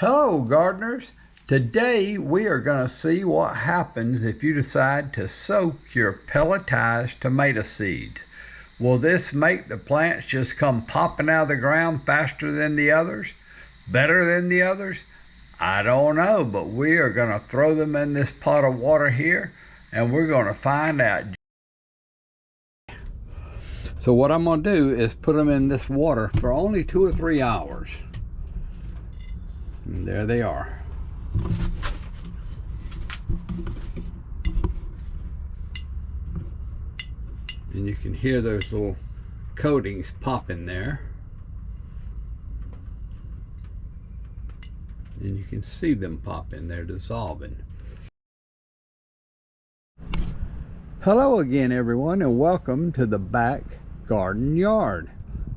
Hello gardeners, today we are going to see what happens if you decide to soak your pelletized tomato seeds. Will this make the plants just come popping out of the ground faster than the others? Better than the others? I don't know, but we are going to throw them in this pot of water here and we're going to find out. So what I'm going to do is put them in this water for only 2 or 3 hours. And there they are. And you can hear those little coatings popping there. And you can see them pop in there dissolving. Hello again everyone, and welcome to the back garden yard.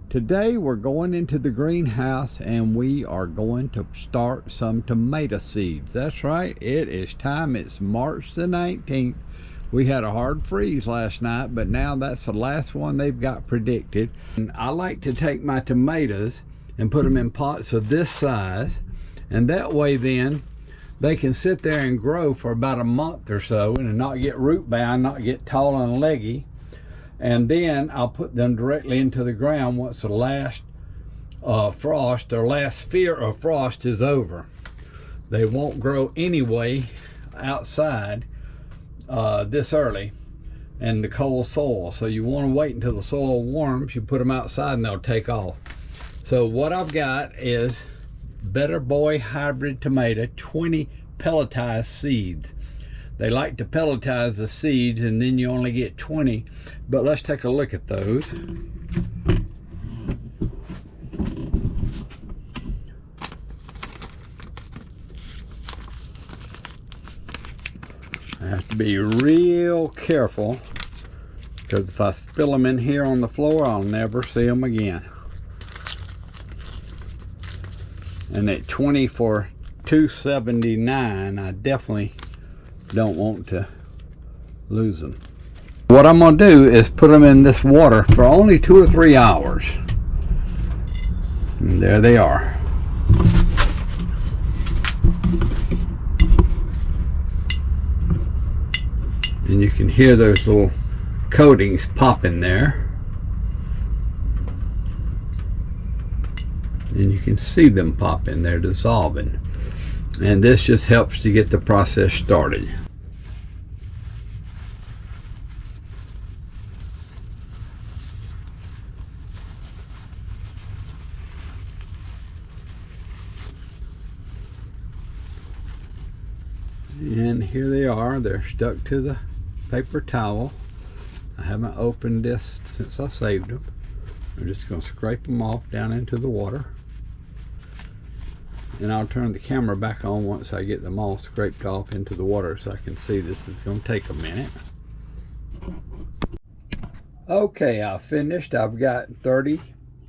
Today we're going into the greenhouse and we are going to start some tomato seeds. That's right, it is time. It's March the 19th. We had a hard freeze last night, but now that's the last one they've got predicted. And I like to take my tomatoes and put them in pots of this size, and that way then they can sit there and grow for about a month or so and not get root bound, not get tall and leggy. And then I'll put them directly into the ground once the last frost or last fear of frost is over. They won't grow anyway outside this early in the cold soil. So you want to wait until the soil warms. You put them outside and they'll take off. So what I've got is Better Boy hybrid tomato, 20 pelletized seeds. They like to pelletize the seeds and then you only get 20, but let's take a look at those. I have to be real careful because if I spill them in here on the floor, I'll never see them again. And at 20 for $2.79, I definitely don't want to lose them. What I'm going to do is put them in this water for only 2 or 3 hours. And there they are. And you can hear those little coatings popping there. And you can see them pop in there dissolving. And this just helps to get the process started. And here they are. They're stuck to the paper towel. I haven't opened this since I saved them. I'm just going to scrape them off down into the water. And I'll turn the camera back on once I get them all scraped off into the water so I can see. This is going to take a minute. Okay, I finished. I've got 30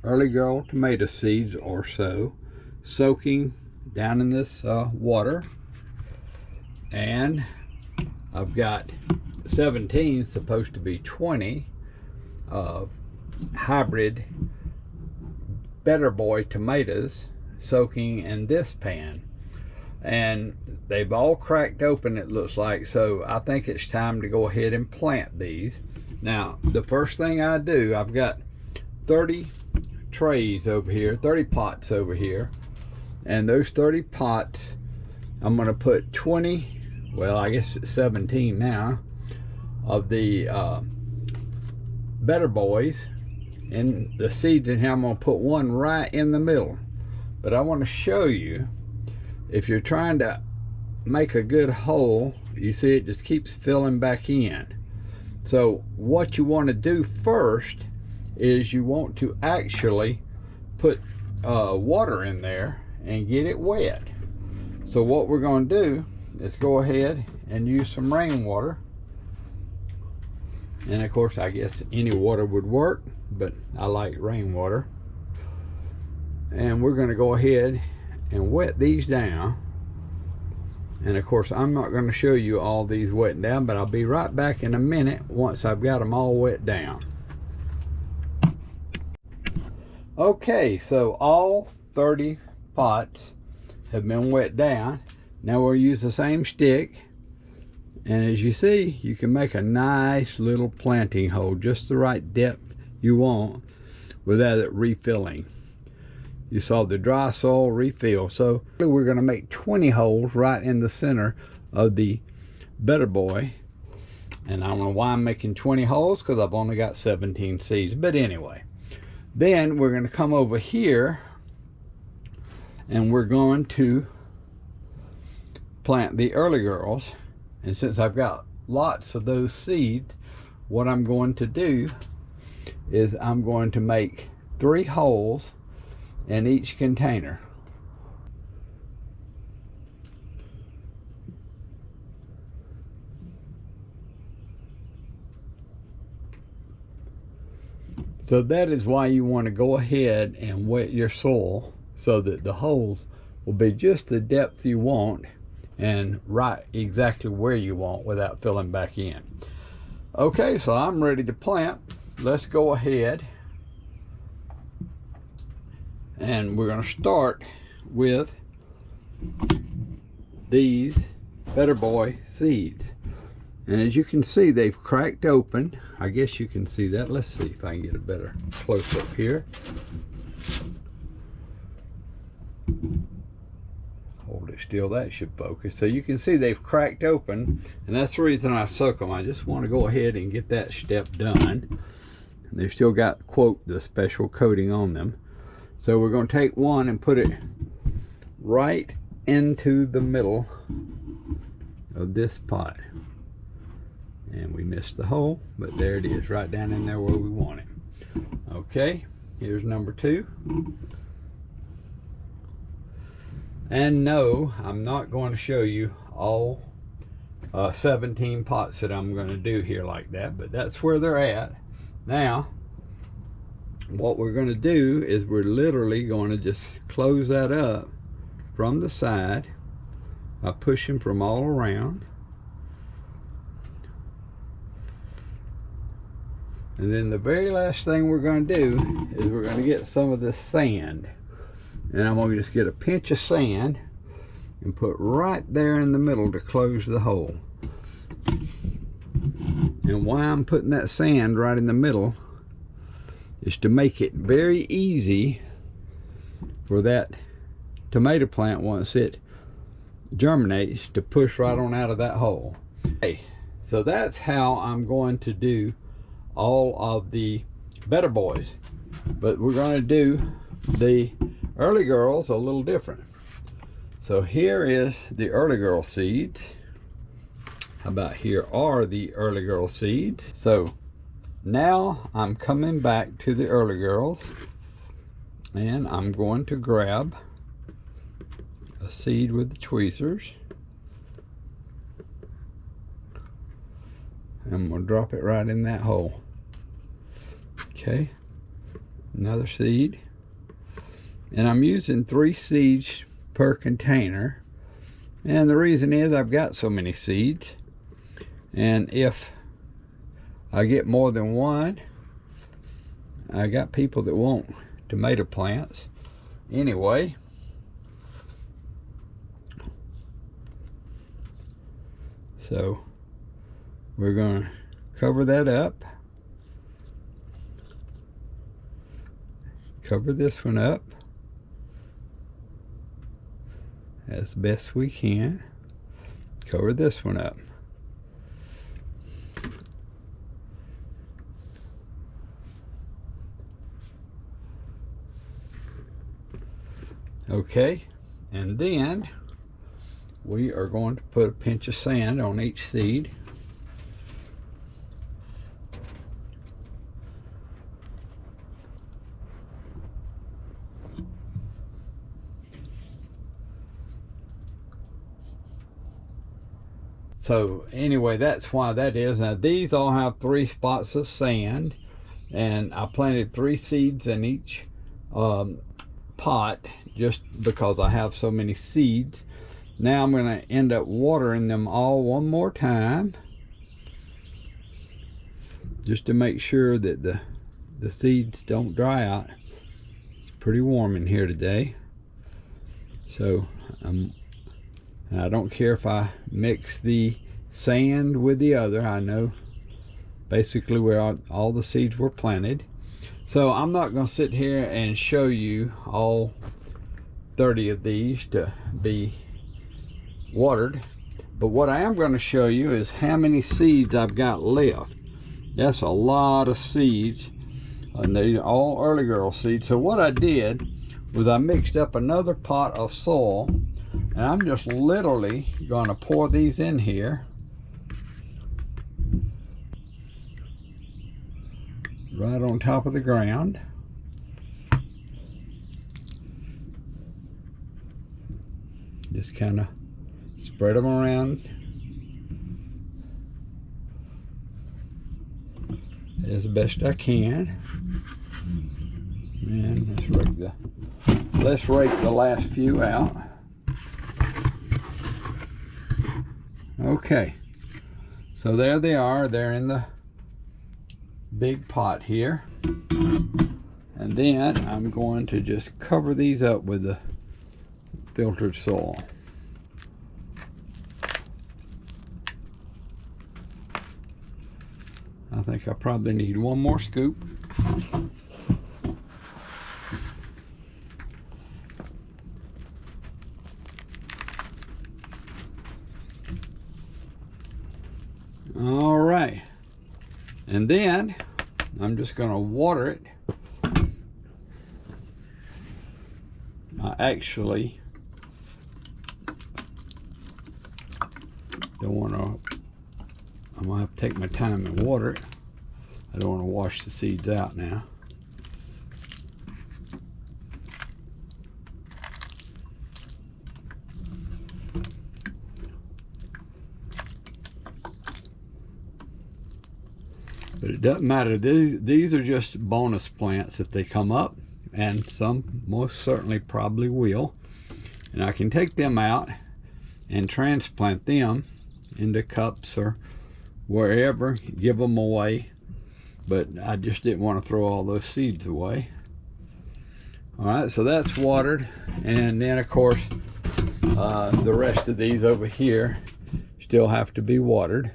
early girl tomato seeds or so soaking down in this water. And I've got 17, supposed to be 20, of hybrid Better Boy tomatoes soaking in this pan, and they've all cracked open, it looks like. So I think it's time to go ahead and plant these. Now the first thing I do, I've got 30 trays over here, 30 pots over here, and those 30 pots I'm going to put 20, well I guess it's 17 now, of the Better Boys, and the seeds in here. I'm going to put one right in the middle. But I want to show you, if you're trying to make a good hole, you see it just keeps filling back in. So what you want to do first is you want to actually put water in there and get it wet. So what we're going to do is go ahead and use some rainwater. And of course, I guess any water would work, but I like rainwater. And we're going to go ahead and wet these down. And of course, I'm not going to show you all these wetting down, but I'll be right back in a minute once I've got them all wet down. Okay, so all 30 pots have been wet down. Now we'll use the same stick, and as you see, you can make a nice little planting hole, just the right depth you want without it refilling. You saw the dry soil refill. So we're going to make 20 holes right in the center of the Better Boy. And I don't know why I'm making 20 holes, because I've only got 17 seeds. But anyway, then we're going to come over here and we're going to plant the early girls. And since I've got lots of those seeds, what I'm going to do is I'm going to make 3 holes in each container. So that is why you want to go ahead and wet your soil, so that the holes will be just the depth you want and right exactly where you want without filling back in. Okay, so I'm ready to plant. Let's go ahead, and we're going to start with these Better Boy seeds. And as you can see, they've cracked open. I guess you can see that. Let's see if I can get a better close-up here. Hold it still, that should focus. So you can see they've cracked open, and that's the reason I soak them. I just want to go ahead and get that step done. And they've still got, quote, the special coating on them. So we're going to take one and put it right into the middle of this pot. And we missed the hole, but there it is, right down in there where we want it. Okay, here's number 2. And no, I'm not going to show you all 17 pots that I'm going to do here like that, but that's where they're at. Now, what we're going to do is we're literally going to just close that up from the side by pushing from all around. And then the very last thing we're going to do is we're going to get some of this sand. And I'm going to just get a pinch of sand and put right there in the middle to close the hole. And why I'm putting that sand right in the middle is to make it very easy for that tomato plant, once it germinates, to push right on out of that hole. Okay, so that's how I'm going to do all of the Better Boys. But we're going to do the early girls a little different. So here is the early girl seeds. How about here are the early girl seeds? So now I'm coming back to the early girls, and I'm going to grab a seed with the tweezers, and we'll drop it right in that hole. Okay, another seed. And I'm using 3 seeds per container, and the reason is I've got so many seeds, and if I get more than one, I got people that want tomato plants anyway. So we're going to cover that up, cover this one up as best we can, cover this one up. Okay, and then we are going to put a pinch of sand on each seed. So anyway, that's why that is. Now these all have 3 spots of sand, and I planted 3 seeds in each pot just because I have so many seeds. Now I'm going to end up watering them all one more time, just to make sure that the seeds don't dry out. It's pretty warm in here today. So I don't care if I mix the sand with the other. I know basically where all the seeds were planted. So I'm not going to sit here and show you all 30 of these to be watered, but what I am going to show you is how many seeds I've got left. That's a lot of seeds, and they're all early girl seeds. So what I did was I mixed up another pot of soil, and I'm just literally going to pour these in here right on top of the ground. Just kind of spread them around as best I can. And let's rake the last few out. Okay, so there they are. They're in the big pot here, and then I'm going to just cover these up with the filtered soil. I think I probably need one more scoop. All right, and then I'm just going to water it. I actually don't want to, I'm going to have to take my time and water it. I don't want to wash the seeds out now. But it doesn't matter. These are just bonus plants if they come up, and some most certainly probably will. And I can take them out and transplant them into cups or wherever, give them away. But I just didn't want to throw all those seeds away. All right, so that's watered. And then of course, the rest of these over here still have to be watered.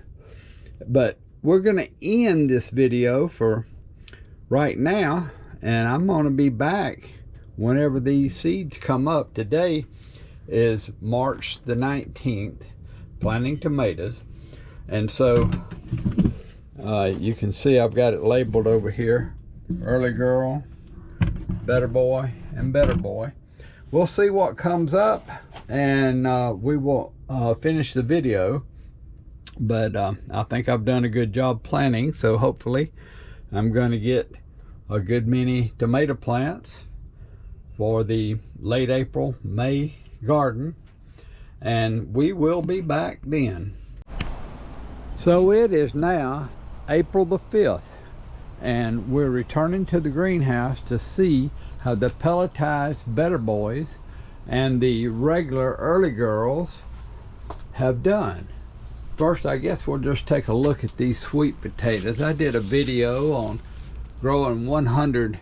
But we're going to end this video for right now, and I'm going to be back whenever these seeds come up. Today is March the 19th, planting tomatoes, and so you can see I've got it labeled over here: early girl, better boy, and better boy. We'll see what comes up, and we will finish the video. But I think I've done a good job planting, so hopefully I'm going to get a good many tomato plants for the late April, May garden, and we will be back then. So it is now April the 5th, and we're returning to the greenhouse to see how the pelletized better boys and the regular early girls have done. First, I guess we'll just take a look at these sweet potatoes. I did a video on growing 100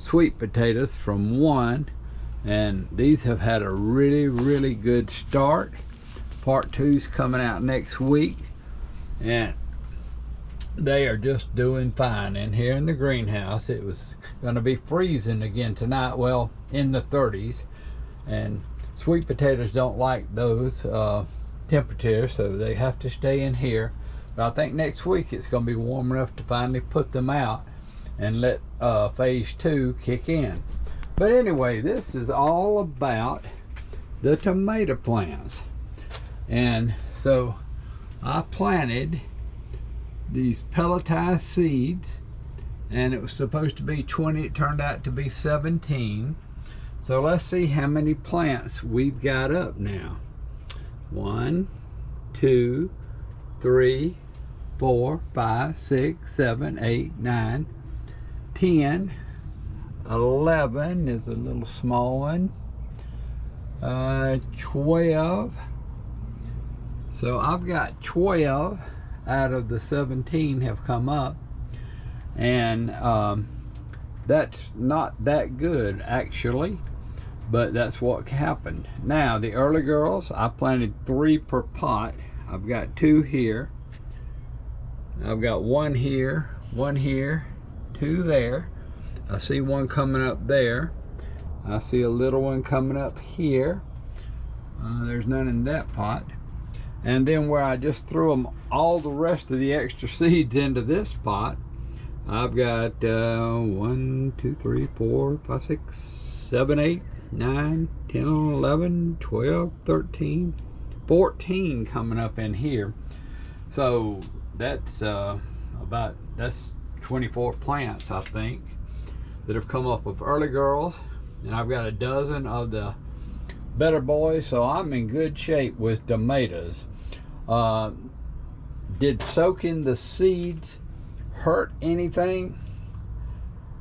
sweet potatoes from one, and these have had a really good start. Part 2's coming out next week, and they are just doing fine in here in the greenhouse. It was going to be freezing again tonight, well, in the 30s, and sweet potatoes don't like those temperature, so they have to stay in here. But I think next week it's going to be warm enough to finally put them out and let phase 2 kick in. But anyway, this is all about the tomato plants. And so I planted these pelletized seeds, and it was supposed to be 20. It turned out to be 17. So let's see how many plants we've got up now. 1, 2, 3, 4, 5, 6, 7, 8, 9, 10, 11 is a little small one, 12. So I've got 12 out of the 17 have come up, and that's not that good actually, but that's what happened. Now the early girls, I planted 3 per pot. I've got 2 here, I've got 1 here, 2 there. I see 1 coming up there. I see a little one coming up here. There's none in that pot. And then where I just threw them all the rest of the extra seeds into this pot, I've got 1, 2, 3, 4, 5, 6, 7, 8, 9, 10, 11, 12, 13, 14 coming up in here. So that's that's 24 plants, I think, that have come up of early girls. And I've got a dozen of the better boys, so I'm in good shape with tomatoes. Did soaking the seeds hurt anything?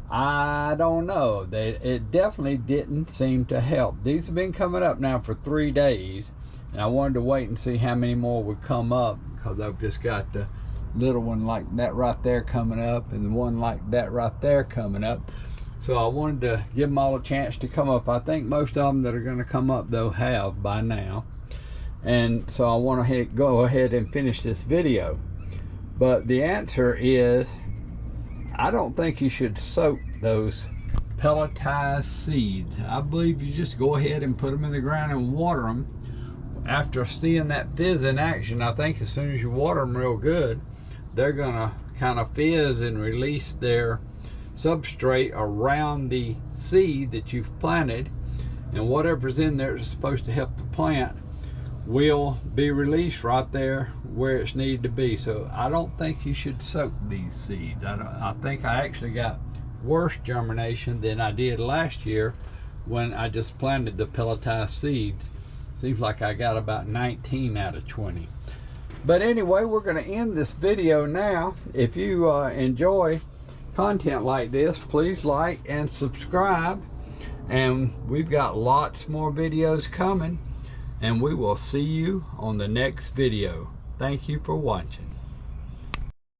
I don't know. It definitely didn't seem to help. These have been coming up now for 3 days, and I wanted to wait and see how many more would come up, because I've just got the little one like that right there coming up and the one like that right there coming up. So I wanted to give them all a chance to come up. I think most of them that are going to come up though have by now. And so I want to go ahead and finish this video. But the answer is, I don't think you should soak those pelletized seeds. I believe you just go ahead and put them in the ground and water them. After seeing that fizz in action, I think as soon as you water them real good, they're going to kind of fizz and release their substrate around the seed that you've planted, and whatever's in there is supposed to help the plant will be released right there where it's needed to be. So I don't think you should soak these seeds. I think I actually got worse germination than I did last year when I just planted the pelletized seeds. Seems like I got about 19 out of 20. But anyway, we're going to end this video now. If you enjoy content like this, please like and subscribe, and we've got lots more videos coming, and we will see you on the next video. Thank you for watching.